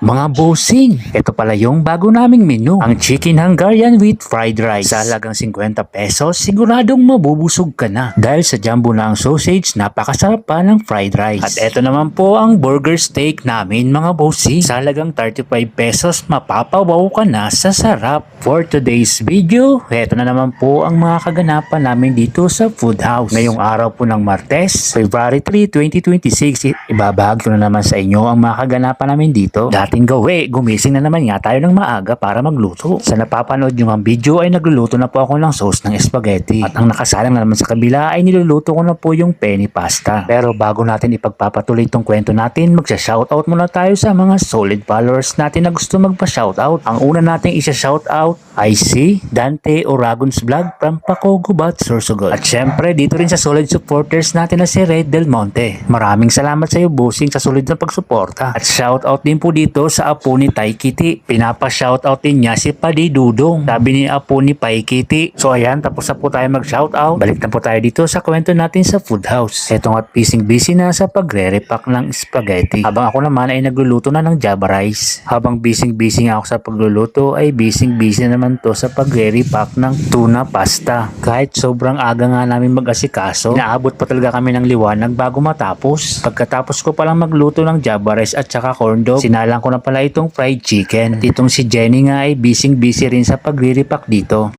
Mga bossing, ito pala yung bago naming menu. Ang Chicken Hungarian with fried rice. Sa halagang 50 pesos, siguradong mabubusog ka na. Dahil sa jumbo na ang sausage, napakasarap pa ng fried rice. At ito naman po ang burger steak namin mga bossing. Sa halagang 35 pesos, mapapawaw ka na sa sarap. For today's video, ito na naman po ang mga kaganapan namin dito sa Food House. Ngayong araw po ng Martes, February 3, 2026, ibabahagi ko na naman sa inyo ang mga kaganapan namin dito. Dating gawi, gumising na naman nga tayo ng maaga para magluto. Sa napapanood nyo ang video ay nagluluto na po ako ng sauce ng spaghetti. At ang nakasalang na naman sa kabila ay niluluto ko na po yung penny pasta. Pero bago natin ipagpapatuloy itong kwento natin, magsha-shoutout muna tayo sa mga solid followers natin na gusto magpa-shoutout. Ang una nating isa-shoutout ay si Dante Oragons Vlog from Paco, Gubat, Sorsogon. At syempre dito rin sa solid supporters natin na si Red Del Monte. Maraming salamat sa iyo bossing sa solid na pagsuporta. At shoutout din po dito sa apo ni Tay Kitty. Pinapa-shoutout din niya si Padi Dudong. Sabi ni apo ni Pai Kitty. So ayan, tapos na po tayo mag-shoutout. Balik na po tayo dito sa kwento natin sa Food House. Eto nga't busy na sa pagre-repack ng spaghetti. Habang ako naman ay nagluluto na ng Java rice. Habang busy nga ako sa pagluluto ay busy na naman to sa pagre-repack ng tuna pasta. Kahit sobrang aga nga namin mag-asikaso, inaabot pa talaga kami ng liwanag bago matapos. Pagkatapos ko palang magluto ng Java rice at saka corn dog, sinalang ko na pala itong fried chicken. At itong si Jenny nga ay busy rin sa pagre-repack dito.